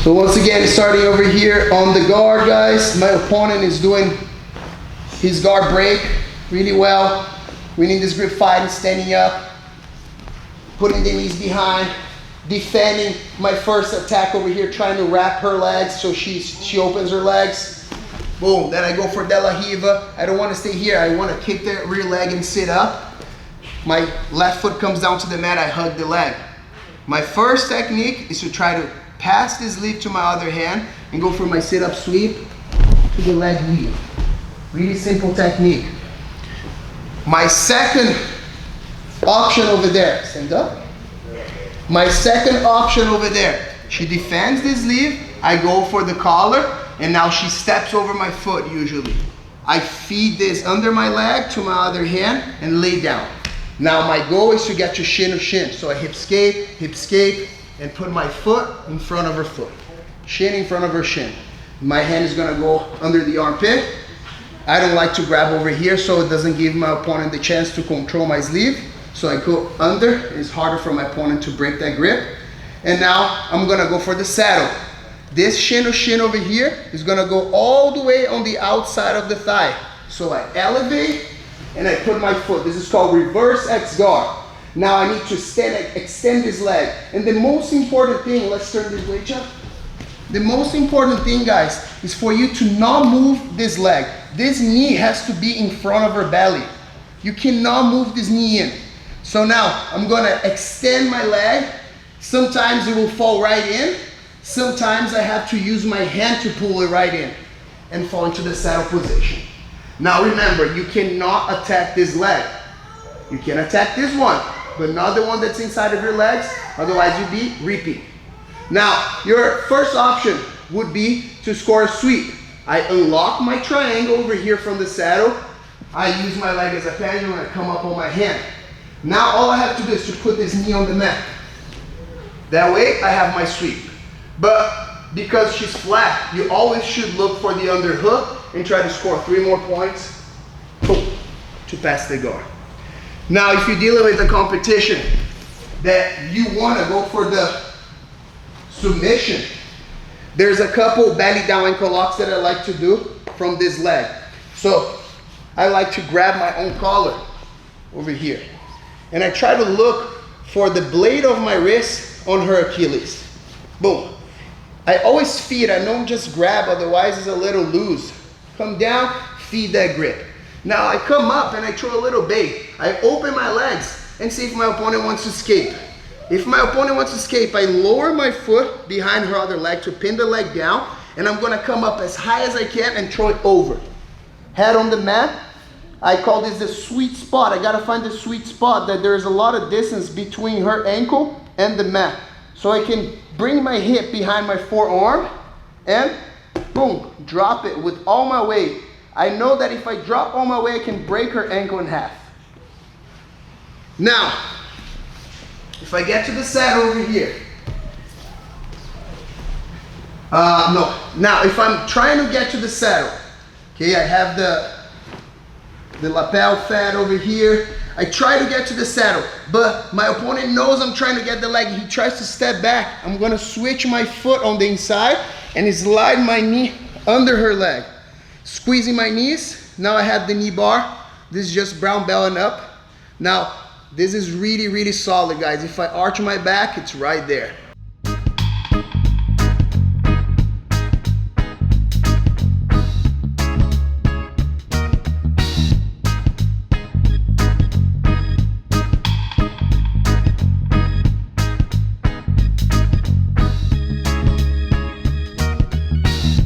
So once again, starting over here on the guard, guys. My opponent is doing his guard break really well. Winning this grip fight and standing up, putting the knees behind, defending my first attack over here, trying to wrap her legs so she opens her legs. Boom, then I go for De La Riva. I don't want to stay here. I want to kick the rear leg and sit up. My left foot comes down to the mat, I hug the leg. My first technique is to try to pass this lead to my other hand and go for my sit-up sweep to the leg weave. Really simple technique. My second option over there, stand up. My second option over there, she defends this lead, I go for the collar, and now she steps over my foot usually. I feed this under my leg to my other hand and lay down. Now my goal is to get to shin to shin. So I hip escape, and put my foot in front of her foot. Shin in front of her shin. My hand is gonna go under the armpit. I don't like to grab over here so it doesn't give my opponent the chance to control my sleeve. So I go under, it's harder for my opponent to break that grip. And now I'm gonna go for the saddle. This shin to shin over here is gonna go all the way on the outside of the thigh. So I elevate and I put my foot. This is called reverse X guard. Now I need to extend this leg. And the most important thing, let's turn this way, Chuck. The most important thing, guys, is for you to not move this leg. This knee has to be in front of her belly. You cannot move this knee in. So now I'm gonna extend my leg. Sometimes it will fall right in. Sometimes I have to use my hand to pull it right in and fall into the saddle position. Now remember, you cannot attack this leg. You can attack this one, but not the one that's inside of your legs, otherwise you'd be reaping. Now, your first option would be to score a sweep. I unlock my triangle over here from the saddle. I use my leg as a pendulum and I come up on my hand. Now all I have to do is to put this knee on the mat. That way I have my sweep. But because she's flat, you always should look for the underhook and try to score 3 more points to pass the guard. Now if you're dealing with a competition that you want to go for the submission, there's a couple belly down ankle locks that I like to do from this leg. So I like to grab my own collar over here. And I try to look for the blade of my wrist on her Achilles. Boom. I always feed, I don't just grab, otherwise it's a little loose. Come down, feed that grip. Now I come up and I throw a little bait. I open my legs and see if my opponent wants to escape. If my opponent wants to escape, I lower my foot behind her other leg to pin the leg down, and I'm gonna come up as high as I can and throw it over. Head on the mat. I call this the sweet spot. I gotta find the sweet spot that there's a lot of distance between her ankle and the mat. So I can bring my hip behind my forearm and boom, drop it with all my weight. I know that if I drop all my weight, I can break her ankle in half. Now, if I get to the saddle over here, now if I'm trying to get to the saddle, okay, I have the lapel fat over here. I try to get to the saddle, but my opponent knows I'm trying to get the leg. He tries to step back. I'm gonna switch my foot on the inside and slide my knee under her leg. Squeezing my knees. Now I have the knee bar. This is just brown belt and up. Now, this is really, really solid, guys. If I arch my back, it's right there.